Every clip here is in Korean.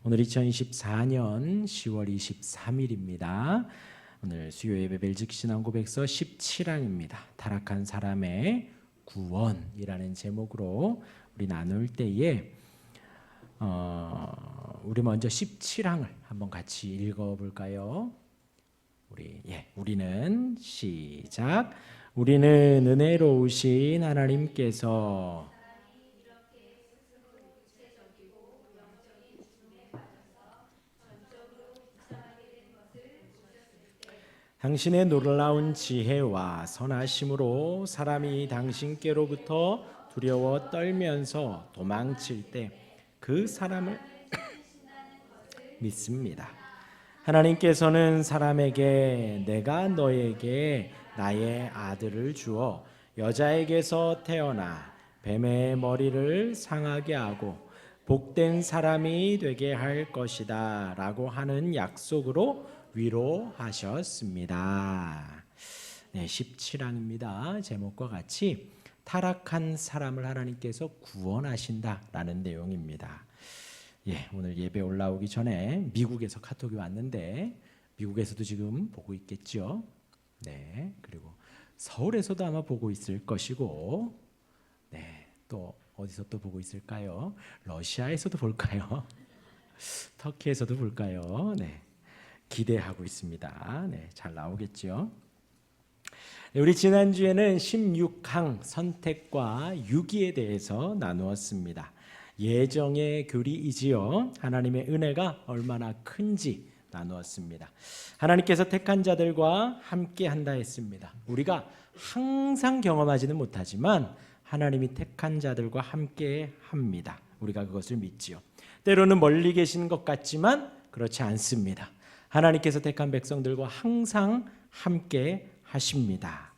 오늘 2024년 10월 23일입니다. 오늘 수요 예배 멜직신앙 고백서 17항입니다. 타락한 사람의 구원이라는 제목으로 우리 나눌 때에 우리 먼저 17항을 한번 같이 읽어볼까요? 우리는 시작. 우리는 은혜로우신 하나님께서 당신의 놀라운 지혜와 선하심으로 사람이 당신께로부터 두려워 떨면서 도망칠 때 그 사람을 믿습니다. 하나님께서는 사람에게 내가 너에게 나의 아들을 주어 여자에게서 태어나 뱀의 머리를 상하게 하고 복된 사람이 되게 할 것이다 라고 하는 약속으로 위로하셨습니다. 17항입니다. 제목과 같이 타락한 사람을 하나님께서 구원하신다라는 내용입니다. 오늘 예배 올라오기 전에 미국에서 카톡이 왔는데 미국에서도 지금 보고 있겠죠. 그리고 서울에서도 아마 보고 있을 것이고, 또 어디서 또 보고 있을까요? 러시아에서도 볼까요? 터키에서도 볼까요? 기대하고 있습니다. 잘 나오겠죠. 우리 지난주에는 16항 선택과 유기에 대해서 나누었습니다. 예정의 교리이지요. 하나님의 은혜가 얼마나 큰지 나누었습니다. 하나님께서 택한 자들과 함께 한다 했습니다. 우리가 항상 경험하지는 못하지만 하나님이 택한 자들과 함께 합니다. 우리가 그것을 믿지요. 때로는 멀리 계신 것 같지만 그렇지 않습니다. 하나님께서 택한 백성들과 항상 함께 하십니다.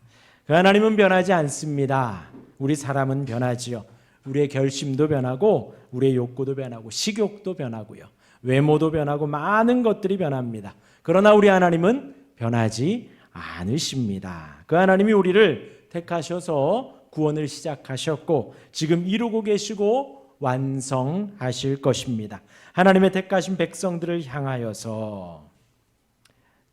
그 하나님은 변하지 않습니다. 우리 사람은 변하지요. 우리의 결심도 변하고 우리의 욕구도 변하고 식욕도 변하고요. 외모도 변하고 많은 것들이 변합니다. 그러나 우리 하나님은 변하지 않으십니다. 그 하나님이 우리를 택하셔서 구원을 시작하셨고 지금 이루고 계시고 완성하실 것입니다. 하나님의 택하신 백성들을 향하여서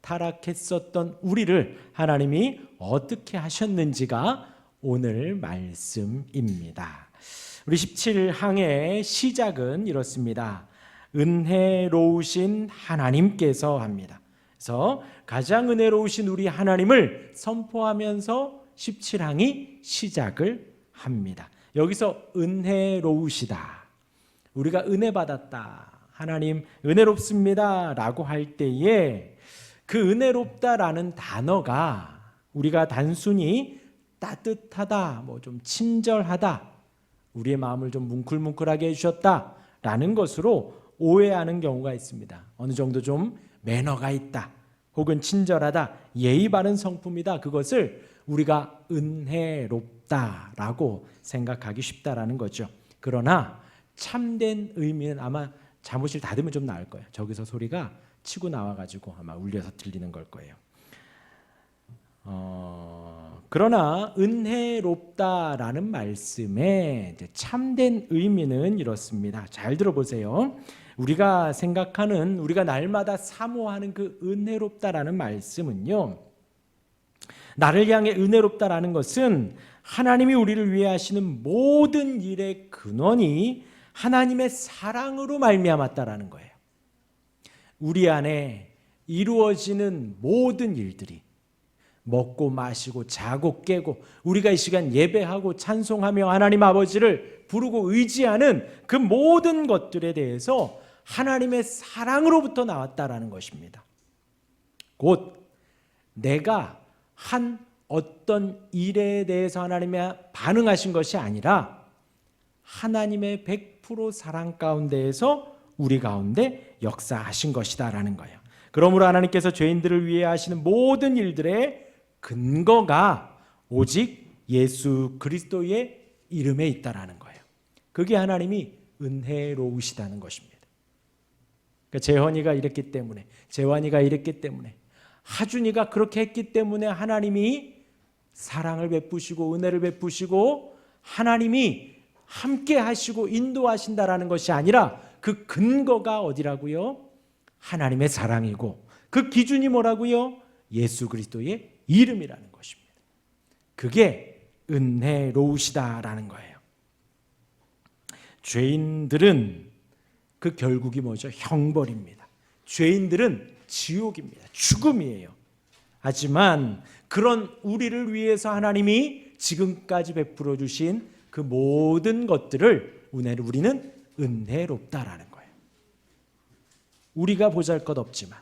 타락했었던 우리를 하나님이 어떻게 하셨는지가 오늘 말씀입니다. 우리 17항의 시작은 이렇습니다. 은혜로우신 하나님께서 합니다. 그래서 가장 은혜로우신 우리 하나님을 선포하면서 17항이 시작을 합니다. 여기서 은혜로우시다, 우리가 은혜 받았다, 하나님 은혜롭습니다 라고 할 때에 그 은혜롭다라는 단어가 우리가 단순히 따뜻하다, 좀 친절하다, 우리의 마음을 좀 뭉클뭉클하게 해주셨다라는 것으로 오해하는 경우가 있습니다. 어느 정도 좀 매너가 있다, 혹은 친절하다, 예의 바른 성품이다, 그것을 우리가 은혜롭다라고 생각하기 쉽다라는 거죠. 그러나 참된 의미는 아마 잠옷을 닫으면 좀 나을 거예요. 저기서 소리가 치고 나와가지고 아마 울려서 들리는 걸 거예요. 그러나 은혜롭다라는 말씀의 참된 의미는 이렇습니다. 잘 들어보세요. 우리가 생각하는, 우리가 날마다 사모하는 그 은혜롭다라는 말씀은요, 나를 향해 은혜롭다라는 것은 하나님이 우리를 위해 하시는 모든 일의 근원이 하나님의 사랑으로 말미암았다라는 거예요. 우리 안에 이루어지는 모든 일들이, 먹고 마시고 자고 깨고 우리가 이 시간 예배하고 찬송하며 하나님 아버지를 부르고 의지하는 그 모든 것들에 대해서 하나님의 사랑으로부터 나왔다라는 것입니다. 곧 내가 한 어떤 일에 대해서 하나님이 반응하신 것이 아니라 하나님의 100% 사랑 가운데에서 우리 가운데 역사하신 것이다라는 거예요. 그러므로 하나님께서 죄인들을 위해 하시는 모든 일들의 근거가 오직 예수 그리스도의 이름에 있다라는 거예요. 그게 하나님이 은혜로우시다는 것입니다. 그러니까 재헌이가 이랬기 때문에, 재환이가 이랬기 때문에, 하준이가 그렇게 했기 때문에 하나님이 사랑을 베푸시고 은혜를 베푸시고 하나님이 함께 하시고 인도하신다라는 것이 아니라 그 그 근거가 어디라고요? 하나님의 사랑이고 그 기준이 뭐라고요? 예수 그리스도의 이름이라는 것입니다. 그게 은혜로우시다라는 거예요. 죄인들은 그 결국이 뭐죠? 형벌입니다. 죄인들은 지옥입니다. 죽음이에요. 하지만 그런 우리를 위해서 하나님이 지금까지 베풀어 주신 그 모든 것들을 우리는 은혜롭다라는 거예요. 우리가 보잘것없지만,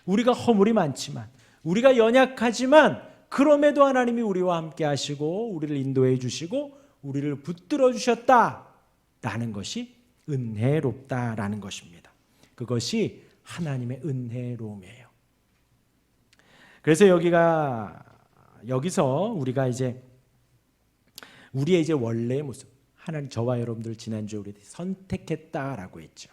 우리가 허물이 많지만, 우리가 연약하지만 그럼에도 하나님이 우리와 함께 하시고 우리를 인도해 주시고 우리를 붙들어 주셨다라는 것이 은혜롭다라는 것입니다. 그것이 하나님의 은혜로움이에요. 그래서 여기서 우리가 우리의 원래의 모습, 하나님, 저와 여러분들 지난주에 우리 선택했다라고 했죠.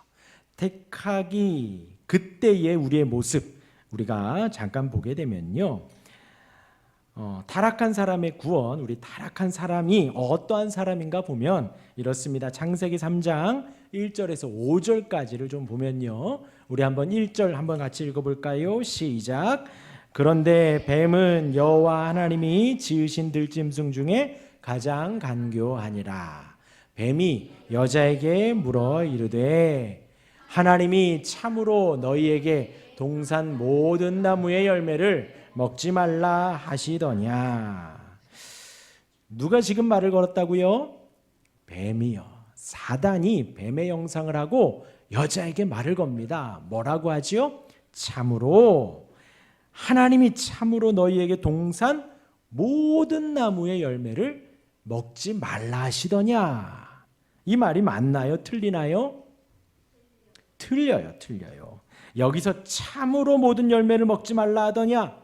택하기 그때의 우리의 모습 우리가 잠깐 보게 되면요, 타락한 사람의 구원, 우리 타락한 사람이 어떠한 사람인가 보면 이렇습니다. 창세기 3장 1절에서 5절까지를 좀 보면요, 우리 한번 1절 한번 같이 읽어볼까요? 시작. 그런데 뱀은 여호와 하나님이 지으신 들짐승 중에 가장 간교하니라. 뱀이 여자에게 물어 이르되 하나님이 참으로 너희에게 동산 모든 나무의 열매를 먹지 말라 하시더냐. 누가 지금 말을 걸었다고요? 뱀이요. 사단이 뱀의 형상을 하고 여자에게 말을 겁니다. 뭐라고 하지요? 참으로, 하나님이 참으로 너희에게 동산 모든 나무의 열매를 먹지 말라 하시더냐. 이 말이 맞나요? 틀리나요? 틀려요. 여기서 참으로 모든 열매를 먹지 말라 하더냐,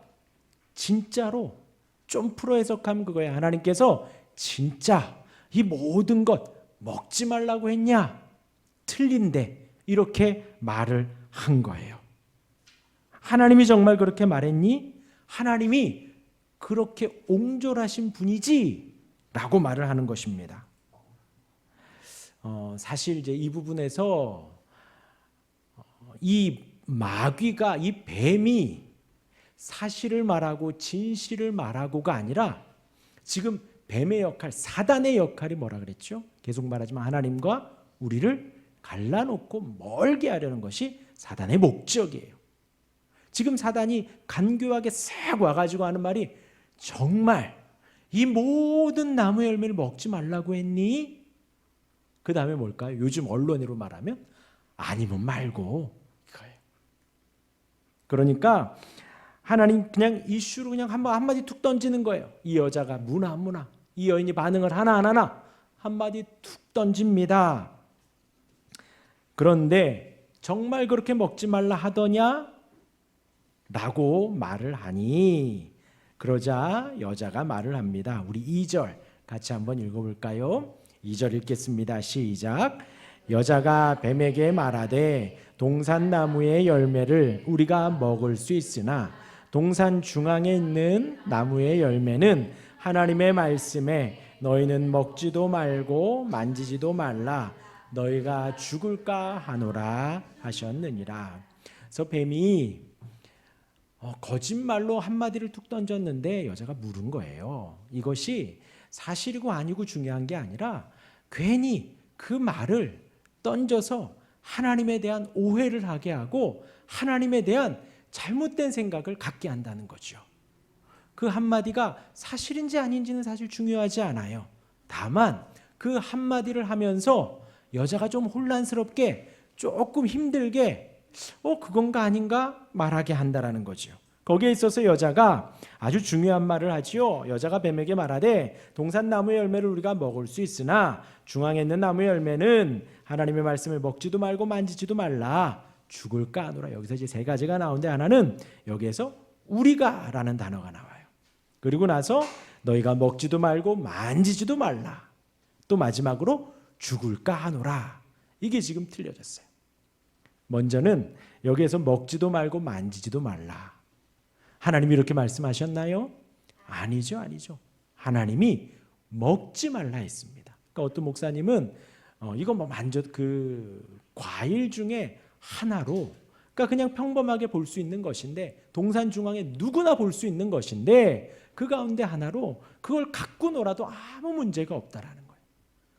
진짜로 좀 풀어 해석하면 그거예요. 하나님께서 진짜 이 모든 것 먹지 말라고 했냐? 틀린데 이렇게 말을 한 거예요. 하나님이 정말 그렇게 말했니? 하나님이 그렇게 옹졸하신 분이지? 라고 말을 하는 것입니다. 사실 이제 이 부분에서 이 마귀가, 이 뱀이 사실을 말하고 진실을 말하고가 아니라 지금 뱀의 역할, 사단의 역할이 뭐라 그랬죠? 계속 말하지만 하나님과 우리를 갈라놓고 멀게 하려는 것이 사단의 목적이에요. 지금 사단이 간교하게 싹 와가지고 하는 말이 정말 이 모든 나무의 열매를 먹지 말라고 했니? 그 다음에 뭘까요? 요즘 언론으로 말하면 아니면 말고 이거예요. 그러니까 하나님 그냥 이슈로 그냥 한마디 툭 던지는 거예요. 이 여자가 무나 이 여인이 반응을 하나 안 하나 한마디 툭 던집니다. 그런데 정말 그렇게 먹지 말라 하더냐? 라고 말을 하니 그러자 여자가 말을 합니다. 우리 2절 같이 한번 읽어볼까요? 2절 읽겠습니다. 시작. 여자가 뱀에게 말하되 동산나무의 열매를 우리가 먹을 수 있으나 동산 중앙에 있는 나무의 열매는 하나님의 말씀에 너희는 먹지도 말고 만지지도 말라 너희가 죽을까 하노라 하셨느니라. 그래서 뱀이 거짓말로 한마디를 툭 던졌는데 여자가 물은 거예요. 이것이 사실이고 아니고 중요한 게 아니라 괜히 그 말을 던져서 하나님에 대한 오해를 하게 하고 하나님에 대한 잘못된 생각을 갖게 한다는 거죠. 그 한마디가 사실인지 아닌지는 사실 중요하지 않아요. 다만 그 한마디를 하면서 여자가 좀 혼란스럽게 조금 힘들게 그건가 아닌가 말하게 한다라는 거죠. 거기에 있어서 여자가 아주 중요한 말을 하지요. 여자가 뱀에게 말하되 동산나무의 열매를 우리가 먹을 수 있으나 중앙에 있는 나무의 열매는 하나님의 말씀을 먹지도 말고 만지지도 말라 죽을까 하노라. 여기서 이제 세 가지가 나오는데 하나는 여기에서 우리가 라는 단어가 나와요. 그리고 나서 너희가 먹지도 말고 만지지도 말라. 또 마지막으로 죽을까 하노라. 이게 지금 틀려졌어요. 먼저는 여기에서 먹지도 말고 만지지도 말라. 하나님이 이렇게 말씀하셨나요? 아니죠. 하나님이 먹지 말라 했습니다. 그러니까 어떤 목사님은 이거 뭐 과일 중에 하나로, 그러니까 그냥 평범하게 볼 수 있는 것인데, 동산 중앙에 누구나 볼 수 있는 것인데, 그 가운데 하나로 그걸 갖고 놀아도 아무 문제가 없다라는 거예요.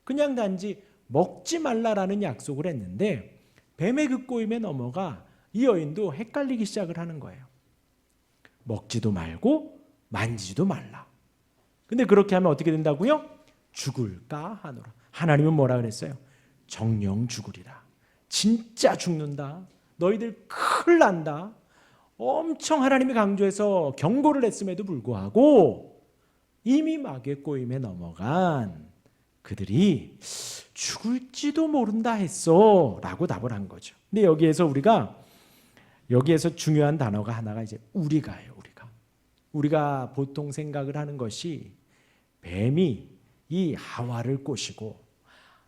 그냥 단지 먹지 말라라는 약속을 했는데, 뱀의 그 꼬임에 넘어가 이 여인도 헷갈리기 시작을 하는 거예요. 먹지도 말고 만지지도 말라. 근데 그렇게 하면 어떻게 된다고요? 죽을까 하노라. 하나님은 뭐라 그랬어요? 정령 죽으리라. 진짜 죽는다. 너희들 큰일 난다. 엄청 하나님이 강조해서 경고를 했음에도 불구하고 이미 마귀의 꼬임에 넘어간 그들이 죽을지도 모른다 했어 라고 답을 한 거죠. 근데 여기에서 중요한 단어가 하나가 이제 우리가예요. 우리가 보통 생각을 하는 것이 뱀이 이 하와를 꼬시고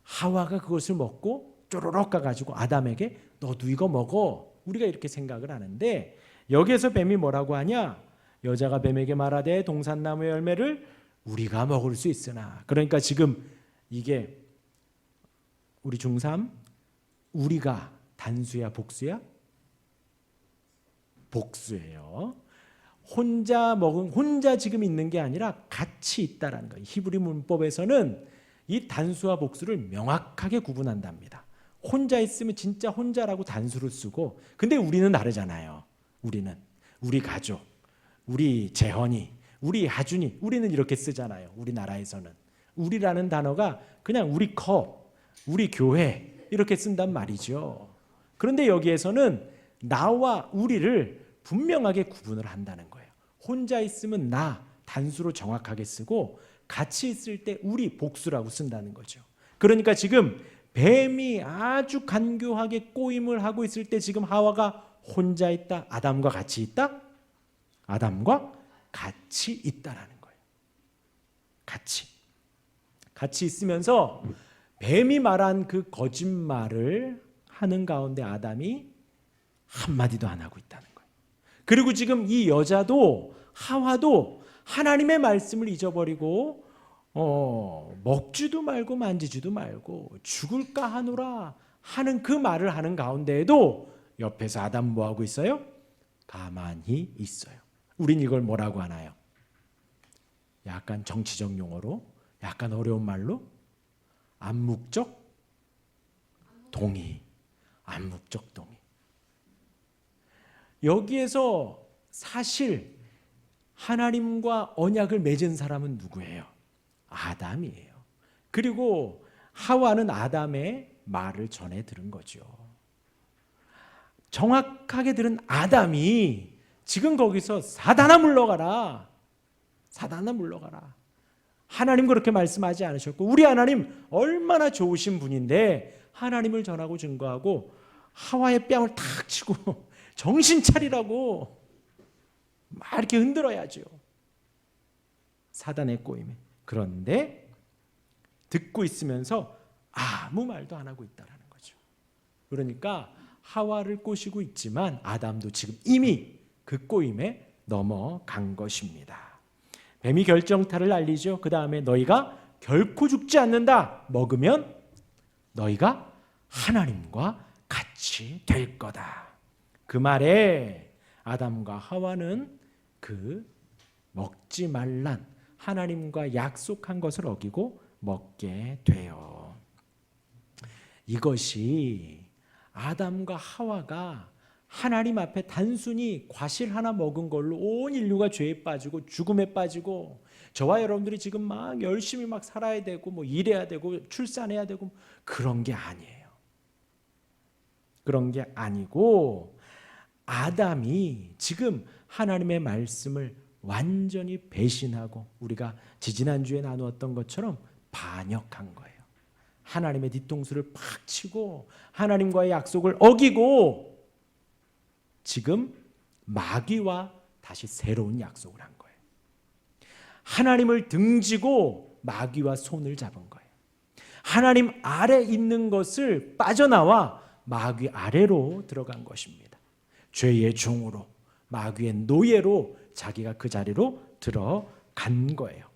하와가 그것을 먹고 쪼로록 가가지고 아담에게 너도 이거 먹어. 우리가 이렇게 생각을 하는데, 여기에서 뱀이 뭐라고 하냐? 여자가 뱀에게 말하되 동산나무의 열매를 우리가 먹을 수 있으나. 그러니까 지금 이게 우리 중3 우리가 단수야 복수야? 복수예요. 혼자 지금 있는 게 아니라 같이 있다라는 거예요. 히브리 문법에서는 이 단수와 복수를 명확하게 구분한답니다. 혼자 있으면 진짜 혼자라고 단수를 쓰고, 근데 우리는 다르잖아요. 우리 가족, 우리 재헌이, 우리 하준이, 우리는 이렇게 쓰잖아요. 우리나라에서는 우리라는 단어가 그냥 우리 컵, 우리 교회 이렇게 쓴단 말이죠. 그런데 여기에서는 나와 우리를 분명하게 구분을 한다는 거예요. 혼자 있으면 나 단수로 정확하게 쓰고, 같이 있을 때 우리 복수라고 쓴다는 거죠. 그러니까 지금 뱀이 아주 간교하게 꼬임을 하고 있을 때 지금 하와가 혼자 있다? 아담과 같이 있다? 아담과 같이 있다라는 거예요. 같이 있으면서 뱀이 말한 그 거짓말을 하는 가운데 아담이 한마디도 안 하고 있다는 거예요. 그리고 지금 이 여자도 하와도 하나님의 말씀을 잊어버리고 먹지도 말고 만지지도 말고 죽을까 하노라 하는 그 말을 하는 가운데에도 옆에서 아담 뭐하고 있어요? 가만히 있어요. 우린 이걸 뭐라고 하나요? 약간 정치적 용어로, 약간 어려운 말로 암묵적 동의. 암묵적 동의. 여기에서 사실 하나님과 언약을 맺은 사람은 누구예요? 아담이에요. 그리고 하와는 아담의 말을 전해 들은 거죠. 정확하게 들은 아담이 지금 거기서 사단아 물러가라. 사단아 물러가라. 하나님 그렇게 말씀하지 않으셨고, 우리 하나님 얼마나 좋으신 분인데 하나님을 전하고 증거하고 하와의 뺨을 탁 치고 정신 차리라고 막 이렇게 흔들어야죠. 사단의 꼬임에. 그런데 듣고 있으면서 아무 말도 안 하고 있다라는 거죠. 그러니까 하와를 꼬시고 있지만 아담도 지금 이미 그 꼬임에 넘어간 것입니다. 뱀이 결정타를 알리죠. 그 다음에 너희가 결코 죽지 않는다. 먹으면 너희가 하나님과 같이 될 거다. 그 말에 아담과 하와는 그 먹지 말란 하나님과 약속한 것을 어기고 먹게 돼요. 이것이 아담과 하와가 하나님 앞에 단순히 과실 하나 먹은 걸로 온 인류가 죄에 빠지고 죽음에 빠지고, 저와 여러분들이 지금 막 열심히 막 살아야 되고 뭐 일해야 되고 출산해야 되고 그런 게 아니에요. 그런 게 아니고 아담이 지금 하나님의 말씀을 완전히 배신하고, 우리가 지지난주에 나누었던 것처럼 반역한 거예요. 하나님의 뒤통수를 팍 치고 하나님과의 약속을 어기고 지금 마귀와 다시 새로운 약속을 한 거예요. 하나님을 등지고 마귀와 손을 잡은 거예요. 하나님 아래 있는 것을 빠져나와 마귀 아래로 들어간 것입니다. 죄의 종으로, 마귀의 노예로 자기가 그 자리로 들어간 거예요.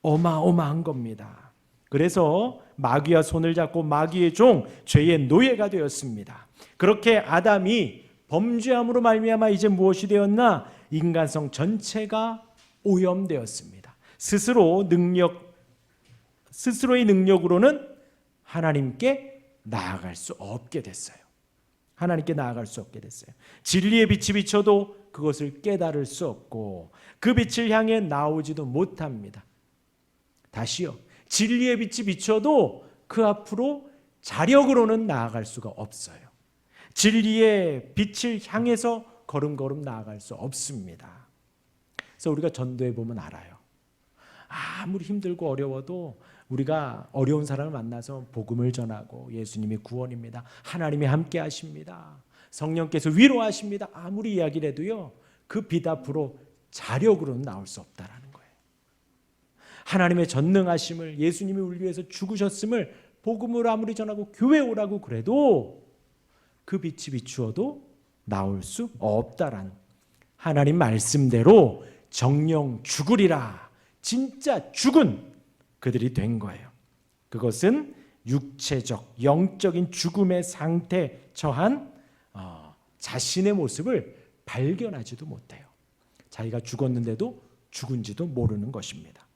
어마어마한 겁니다. 그래서 마귀와 손을 잡고 마귀의 종, 죄의 노예가 되었습니다. 그렇게 아담이 범죄함으로 말미암아 이제 무엇이 되었나? 인간성 전체가 오염되었습니다. 스스로의 능력으로는 하나님께 나아갈 수 없게 됐어요. 하나님께 나아갈 수 없게 됐어요. 진리의 빛이 비춰도 그것을 깨달을 수 없고 그 빛을 향해 나오지도 못합니다. 다시요. 진리의 빛이 비춰도 그 앞으로 자력으로는 나아갈 수가 없어요. 진리의 빛을 향해서 걸음걸음 나아갈 수 없습니다. 그래서 우리가 전도해 보면 알아요. 아무리 힘들고 어려워도 우리가 어려운 사람을 만나서 복음을 전하고 예수님이 구원입니다. 하나님이 함께 하십니다. 성령께서 위로하십니다. 아무리 이야기를 해도요. 그 빛 앞으로 자력으로는 나올 수 없다라는 거예요. 하나님의 전능하심을, 예수님이 우리 위해서 죽으셨음을 복음으로 아무리 전하고 교회 오라고 그래도 그 빛이 비추어도 나올 수 없다라는, 하나님 말씀대로 정령 죽으리라, 진짜 죽은 그들이 된 거예요. 그것은 육체적, 영적인 죽음의 상태에 처한 자신의 모습을 발견하지도 못해요. 자기가 죽었는데도 죽은지도 모르는 것입니다.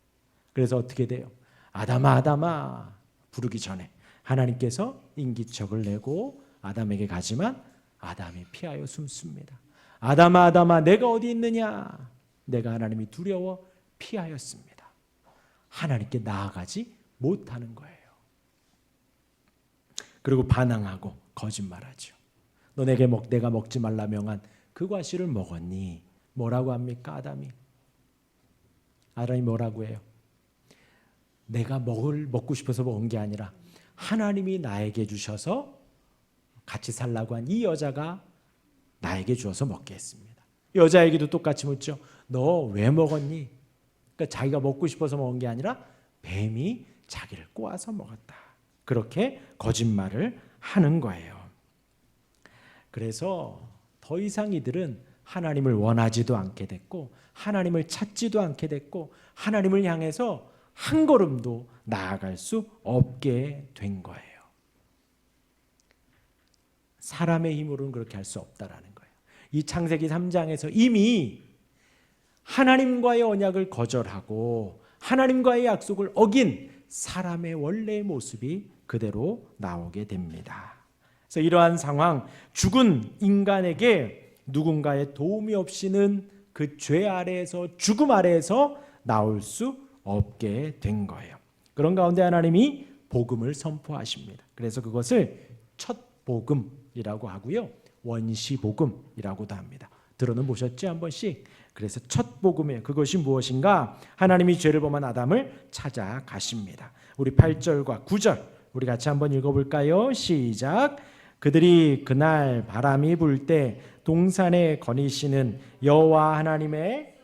그래서 어떻게 돼요? 아담아 아담아 부르기 전에 하나님께서 인기척을 내고 아담에게 가지만 아담이 피하여 숨습니다. 아담아 아담아 내가 어디 있느냐? 내가 하나님이 두려워 피하였습니다. 하나님께 나아가지 못하는 거예요. 그리고 반항하고 거짓말하죠. 너 내가 먹지 말라 명한 그 과실을 먹었니? 뭐라고 합니까? 아담이 뭐라고 해요? 내가 먹고 싶어서 먹은 게 아니라 하나님이 나에게 주셔서 같이 살라고 한 이 여자가 나에게 주어서 먹게 했습니다. 여자에게도 똑같이 묻죠. 너 왜 먹었니? 그러니까 자기가 먹고 싶어서 먹은 게 아니라 뱀이 자기를 꼬아서 먹었다. 그렇게 거짓말을 하는 거예요. 그래서 더 이상 이들은 하나님을 원하지도 않게 됐고 하나님을 찾지도 않게 됐고 하나님을 향해서 한 걸음도 나아갈 수 없게 된 거예요. 사람의 힘으로는 그렇게 할 수 없다라는 거예요. 이 창세기 3장에서 이미 하나님과의 언약을 거절하고 하나님과의 약속을 어긴 사람의 원래의 모습이 그대로 나오게 됩니다. 그래서 이러한 상황, 죽은 인간에게 누군가의 도움이 없이는 그 죄 아래에서, 죽음 아래에서 나올 수 없게 된 거예요. 그런 가운데 하나님이 복음을 선포하십니다. 그래서 그것을 첫 복음이라고 하고요, 원시 복음이라고도 합니다. 들어는 보셨죠? 한 번씩. 그래서 첫 복음이에요. 그것이 무엇인가? 하나님이 죄를 범한 아담을 찾아가십니다. 우리 8절과 9절 우리 같이 한번 읽어볼까요? 시작. 그들이 그날 바람이 불 때 동산에 거니시는 여호와 하나님의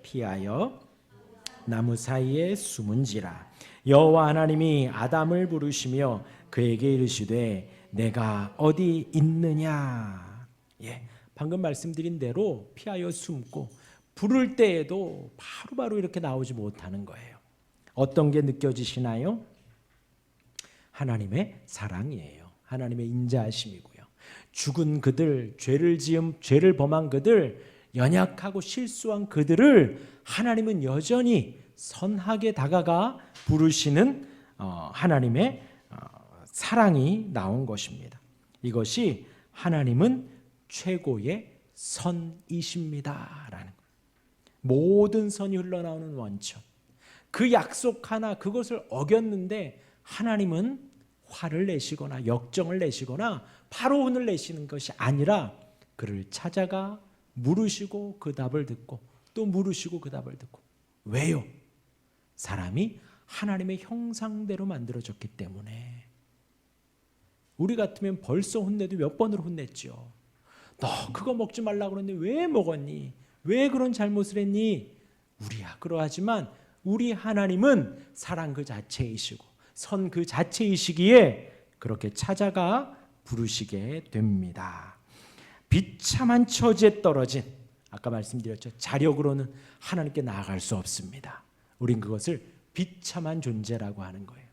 피하여 나무 사이에 숨은지라. 여호와 하나님이 아담을 부르시며 그에게 이르시되 내가 어디 있느냐. 방금 말씀드린 대로 피하여 숨고 부를 때에도 바로바로 이렇게 나오지 못하는 거예요. 어떤 게 느껴지시나요? 하나님의 사랑이에요. 하나님의 인자하심이고요. 죽은 그들, 죄를 범한 그들, 연약하고 실수한 그들을 하나님은 여전히 선하게 다가가 부르시는 하나님의 사랑이 나온 것입니다. 이것이 하나님은 최고의 선이십니다라는 거예요. 모든 선이 흘러나오는 원천. 그 약속 하나, 그것을 어겼는데 하나님은 화를 내시거나 역정을 내시거나 바로 혼을 내시는 것이 아니라 그를 찾아가 물으시고 그 답을 듣고 또 물으시고 그 답을 듣고. 왜요? 사람이 하나님의 형상대로 만들어졌기 때문에. 우리 같으면 벌써 혼내도 몇 번을 혼냈죠. 너 그거 먹지 말라고 그랬는데 왜 먹었니? 왜 그런 잘못을 했니? 우리야 그러하지만 우리 하나님은 사랑 그 자체이시고 선 그 자체이시기에 그렇게 찾아가 부르시게 됩니다. 비참한 처지에 떨어진 아까 말씀드렸죠. 자력으로는 하나님께 나아갈 수 없습니다. 우린 그것을 비참한 존재라고 하는 거예요.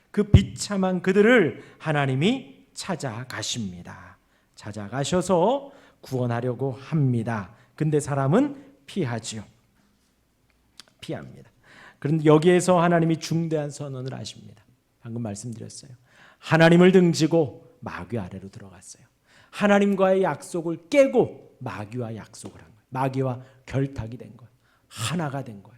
그 비참한 그들을 하나님이 찾아가십니다. 찾아가셔서 구원하려고 합니다. 근데 사람은 피하지요. 피합니다. 그런데 여기에서 하나님이 중대한 선언을 하십니다. 방금 말씀드렸어요. 하나님을 등지고 마귀 아래로 들어갔어요. 하나님과의 약속을 깨고 마귀와 약속을 한 거예요. 마귀와 결탁이 된 거예요. 하나가 된 거예요.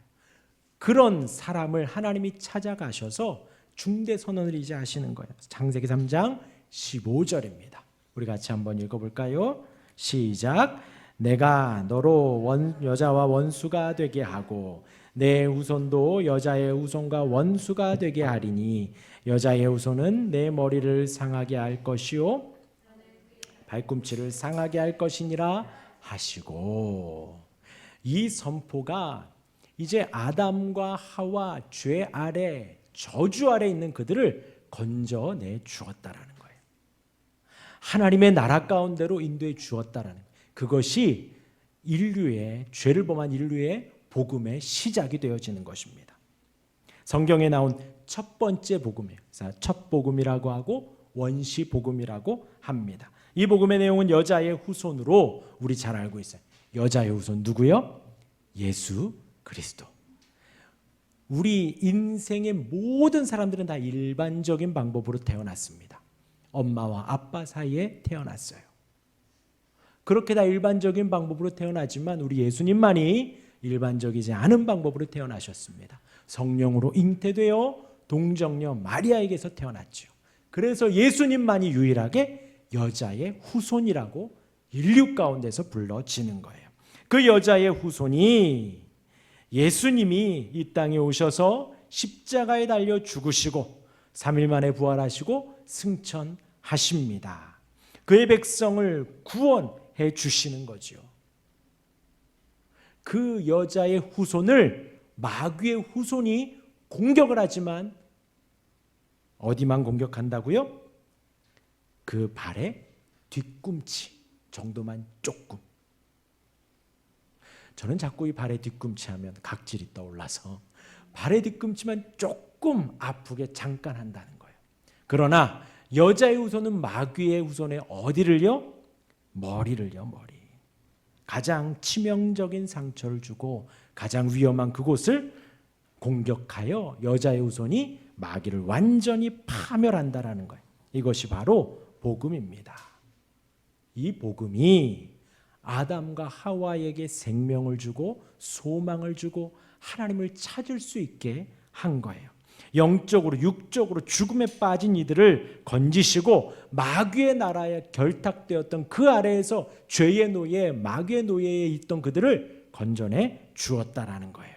그런 사람을 하나님이 찾아가셔서 중대 선언을 이제 하시는 거예요. 창세기 3장 15절입니다. 우리 같이 한번 읽어볼까요? 시작. 내가 너로 여자와 원수가 되게 하고 내 후손도 여자의 후손과 원수가 되게 하리니 여자의 후손은 내 머리를 상하게 할 것이요 발꿈치를 상하게 할 것이니라 하시고, 이 선포가 이제 아담과 하와 죄 아래 저주 아래 있는 그들을 건져내 주었다라는 거예요. 하나님의 나라 가운데로 인도해 주었다라는 거예요. 그것이 인류의 죄를 범한 인류의 복음의 시작이 되어지는 것입니다. 성경에 나온 첫 번째 복음이에요. 첫 복음이라고 하고 원시 복음이라고 합니다. 이 복음의 내용은 여자의 후손으로 우리 잘 알고 있어요. 여자의 후손 누구요? 예수 그리스도. 우리 인생의 모든 사람들은 다 일반적인 방법으로 태어났습니다. 엄마와 아빠 사이에 태어났어요. 그렇게 다 일반적인 방법으로 태어나지만 우리 예수님만이 일반적이지 않은 방법으로 태어나셨습니다. 성령으로 잉태되어 동정녀 마리아에게서 태어났죠. 그래서 예수님만이 유일하게 여자의 후손이라고 인류 가운데서 불러지는 거예요. 그 여자의 후손이 예수님이 이 땅에 오셔서 십자가에 달려 죽으시고 3일 만에 부활하시고 승천하십니다. 그의 백성을 구원해 주시는 거죠. 그 여자의 후손을 마귀의 후손이 공격을 하지만 어디만 공격한다고요? 그 발의 뒤꿈치 정도만 조금. 저는 자꾸 이 발의 뒤꿈치 하면 각질이 떠올라서 발의 뒤꿈치만 조금 아프게 잠깐 한다는 거예요. 그러나 여자의 후손은 마귀의 후손의 어디를요? 머리를요, 머리. 가장 치명적인 상처를 주고 가장 위험한 그곳을 공격하여 여자의 후손이 마귀를 완전히 파멸한다라는 거예요. 이것이 바로 복음입니다. 이 복음이 아담과 하와에게 생명을 주고 소망을 주고 하나님을 찾을 수 있게 한 거예요. 영적으로 육적으로 죽음에 빠진 이들을 건지시고 마귀의 나라에 결탁되었던 그 아래에서 죄의 노예, 마귀의 노예에 있던 그들을 건져내 주었다라는 거예요.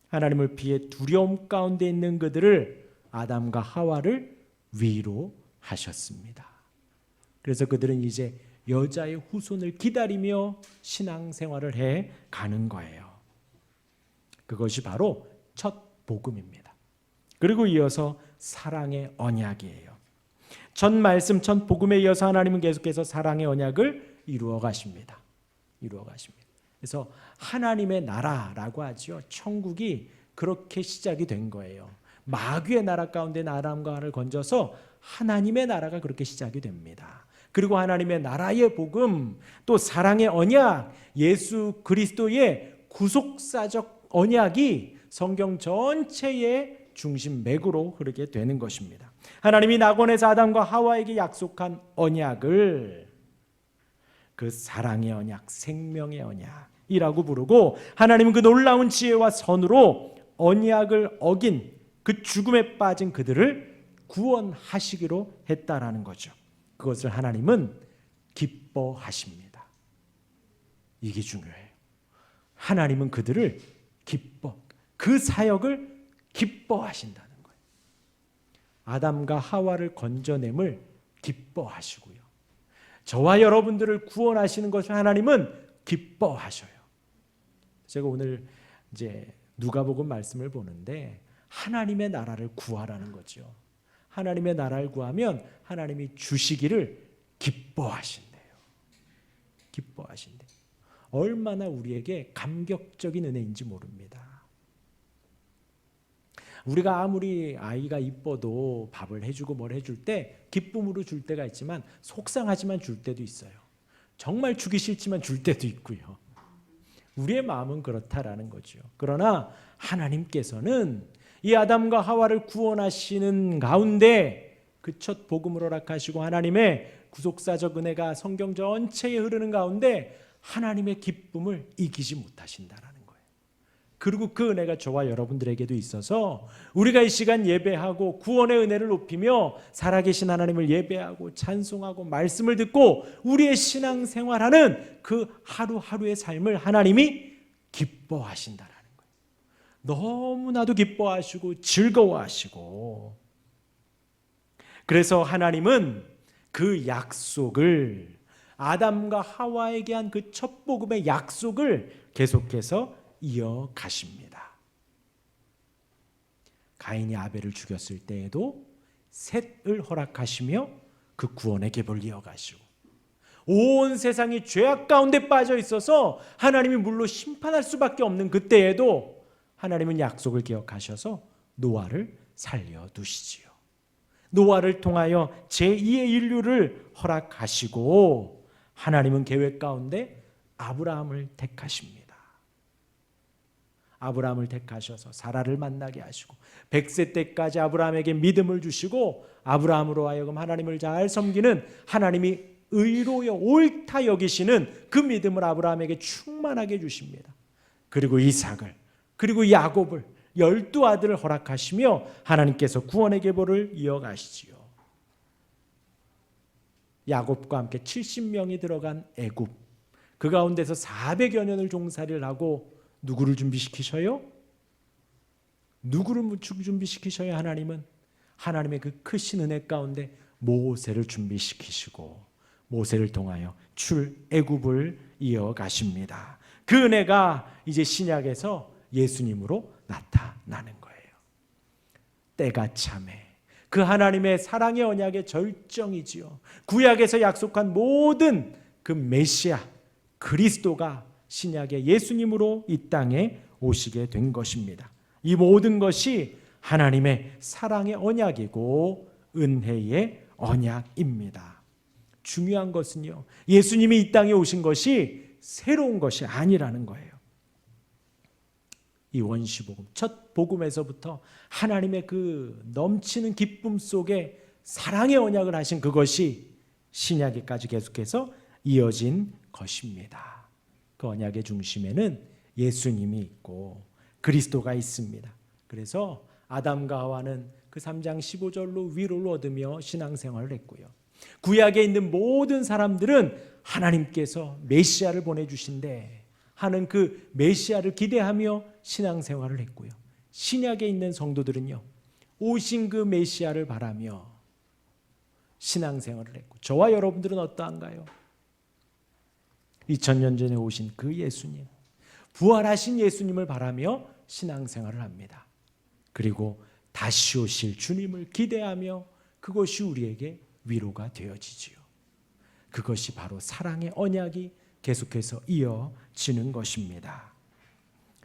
하나님을 피해 두려움 가운데 있는 그들을 아담과 하와를 위로하셨습니다. 그래서 그들은 이제 여자의 후손을 기다리며 신앙생활을 해 가는 거예요. 그것이 바로 첫 복음입니다. 그리고 이어서 사랑의 언약이에요. 첫 말씀, 첫 복음에 이어서 하나님은 계속해서 사랑의 언약을 이루어 가십니다. 그래서 하나님의 나라라고 하죠. 천국이 그렇게 시작이 된 거예요. 마귀의 나라 가운데 아담과 하와를 건져서 하나님의 나라가 그렇게 시작이 됩니다. 그리고 하나님의 나라의 복음, 또 사랑의 언약, 예수 그리스도의 구속사적 언약이 성경 전체의 중심 맥으로 흐르게 되는 것입니다. 하나님이 낙원에서 아담과 하와에게 약속한 언약을 그 사랑의 언약, 생명의 언약이라고 부르고, 하나님은 그 놀라운 지혜와 선으로 언약을 어긴 그 죽음에 빠진 그들을 구원하시기로 했다라는 거죠. 그것을 하나님은 기뻐하십니다. 이게 중요해요. 하나님은 그들을 그 사역을 기뻐하신다는 거예요. 아담과 하와를 건져냄을 기뻐하시고요. 저와 여러분들을 구원하시는 것을 하나님은 기뻐하셔요. 제가 오늘 이제 누가복음 말씀을 보는데 하나님의 나라를 구하라는 거죠. 하나님의 나라를 구하면 하나님이 주시기를 기뻐하신대요. 기뻐하신대요. 얼마나 우리에게 감격적인 은혜인지 모릅니다. 우리가 아무리 아이가 이뻐도 밥을 해주고 뭘 해줄 때 기쁨으로 줄 때가 있지만 속상하지만 줄 때도 있어요. 정말 주기 싫지만 줄 때도 있고요. 우리의 마음은 그렇다라는 거죠. 그러나 하나님께서는 이 아담과 하와를 구원하시는 가운데 그 첫 복음을 허락하시고 하나님의 구속사적 은혜가 성경 전체에 흐르는 가운데 하나님의 기쁨을 이기지 못하신다라는 거예요. 그리고 그 은혜가 저와 여러분들에게도 있어서 우리가 이 시간 예배하고 구원의 은혜를 높이며 살아계신 하나님을 예배하고 찬송하고 말씀을 듣고 우리의 신앙생활하는 그 하루하루의 삶을 하나님이 기뻐하신다라는 거예요. 너무나도 기뻐하시고 즐거워하시고, 그래서 하나님은 그 약속을, 아담과 하와에게 한 그 첫 복음의 약속을 계속해서 이어가십니다. 가인이 아벨을 죽였을 때에도 셋을 허락하시며 그 구원의 계보를 이어가시고, 온 세상이 죄악 가운데 빠져 있어서 하나님이 물로 심판할 수밖에 없는 그때에도 하나님은 약속을 기억하셔서 노아를 살려두시지요. 노아를 통하여 제2의 인류를 허락하시고 하나님은 계획 가운데 아브라함을 택하십니다. 아브라함을 택하셔서 사라를 만나게 하시고 100세 때까지 아브라함에게 믿음을 주시고 아브라함으로 하여금 하나님을 잘 섬기는, 하나님이 의로여 옳다 여기시는 그 믿음을 아브라함에게 충만하게 주십니다. 그리고 이삭을, 그리고 야곱을, 12아들을 허락하시며 하나님께서 구원의 계보를 이어가시지요. 야곱과 함께 70명이 들어간 애굽, 그 가운데서 400여 년을 종살이를 하고 누구를 준비시키셔요? 누구를 준비시키셔요? 하나님은 하나님의 그 크신 은혜 가운데 모세를 준비시키시고 모세를 통하여 출애굽을 이어가십니다. 그 은혜가 이제 신약에서 예수님으로 나타나는 거예요. 때가 참에 그 하나님의 사랑의 언약의 절정이지요. 구약에서 약속한 모든 그 메시아 그리스도가 신약의 예수님으로 이 땅에 오시게 된 것입니다. 이 모든 것이 하나님의 사랑의 언약이고 은혜의 언약입니다. 중요한 것은요, 예수님이 이 땅에 오신 것이 새로운 것이 아니라는 거예요. 이 원시복음, 첫 복음에서부터 하나님의 그 넘치는 기쁨 속에 사랑의 언약을 하신 그것이 신약에까지 계속해서 이어진 것입니다. 그 언약의 중심에는 예수님이 있고 그리스도가 있습니다. 그래서 아담과 하와는 그 3장 15절로 위로를 얻으며 신앙생활을 했고요. 구약에 있는 모든 사람들은 하나님께서 메시아를 보내주신대 하는 그 메시아를 기대하며 신앙생활을 했고요. 신약에 있는 성도들은요, 오신 그 메시아를 바라며 신앙생활을 했고, 저와 여러분들은 어떠한가요? 2000년 전에 오신 그 예수님, 부활하신 예수님을 바라며 신앙생활을 합니다. 그리고 다시 오실 주님을 기대하며 그것이 우리에게 위로가 되어지지요. 그것이 바로 사랑의 언약이 계속해서 이어지는 것입니다.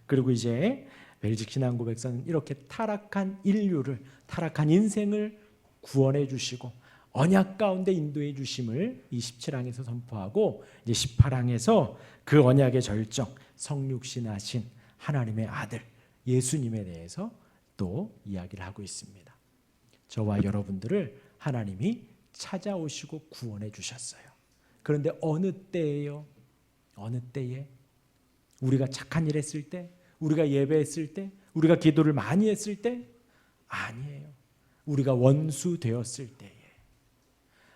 그리고 이제 벨직 신앙고백서는 이렇게 타락한 인류를, 타락한 인생을 구원해 주시고 언약 가운데 인도해 주심을 27항에서 선포하고 이제 18항에서 그 언약의 절정, 성육신하신 하나님의 아들 예수님에 대해서 또 이야기를 하고 있습니다. 저와 여러분들을 하나님이 찾아오시고 구원해 주셨어요. 그런데 어느 때예요? 어느 때에? 우리가 착한 일 했을 때? 우리가 예배했을 때? 우리가 기도를 많이 했을 때? 아니에요. 우리가 원수 되었을 때에,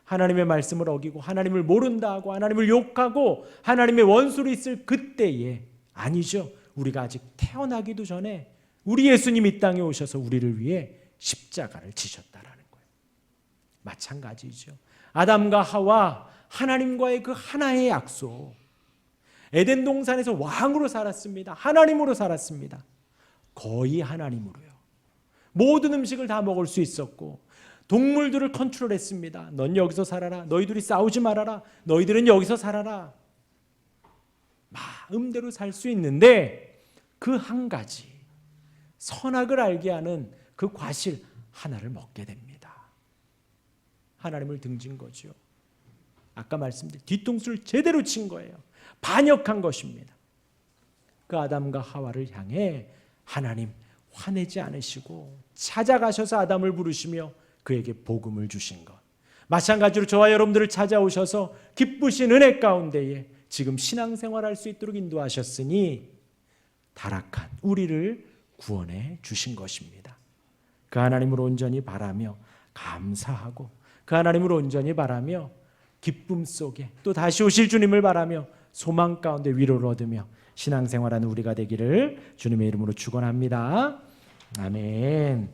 하나님의 말씀을 어기고 하나님을 모른다 하고 하나님을 욕하고 하나님의 원수로 있을 그때에, 아니죠. 우리가 아직 태어나기도 전에 우리 예수님이 이 땅에 오셔서 우리를 위해 십자가를 지셨다라는 거예요. 마찬가지죠. 아담과 하와, 하나님과의 그 하나의 약속. 에덴 동산에서 왕으로 살았습니다. 하나님으로 살았습니다. 거의 하나님으로요. 모든 음식을 다 먹을 수 있었고 동물들을 컨트롤했습니다. 넌 여기서 살아라. 너희들이 싸우지 말아라. 너희들은 여기서 살아라. 마음대로 살 수 있는데 그 한 가지 선악을 알게 하는 그 과실 하나를 먹게 됩니다. 하나님을 등진 거죠. 아까 말씀드린 뒤통수를 제대로 친 거예요. 반역한 것입니다. 그 아담과 하와를 향해 하나님 화내지 않으시고 찾아가셔서 아담을 부르시며 그에게 복음을 주신 것. 마찬가지로 저와 여러분들을 찾아오셔서 기쁘신 은혜 가운데에 지금 신앙생활할 수 있도록 인도하셨으니 타락한 우리를 구원해 주신 것입니다. 그 하나님을 온전히 바라며 감사하고 그 하나님을 온전히 바라며 기쁨 속에 또 다시 오실 주님을 바라며 소망 가운데 위로를 얻으며 신앙생활하는 우리가 되기를 주님의 이름으로 축원합니다. 아멘.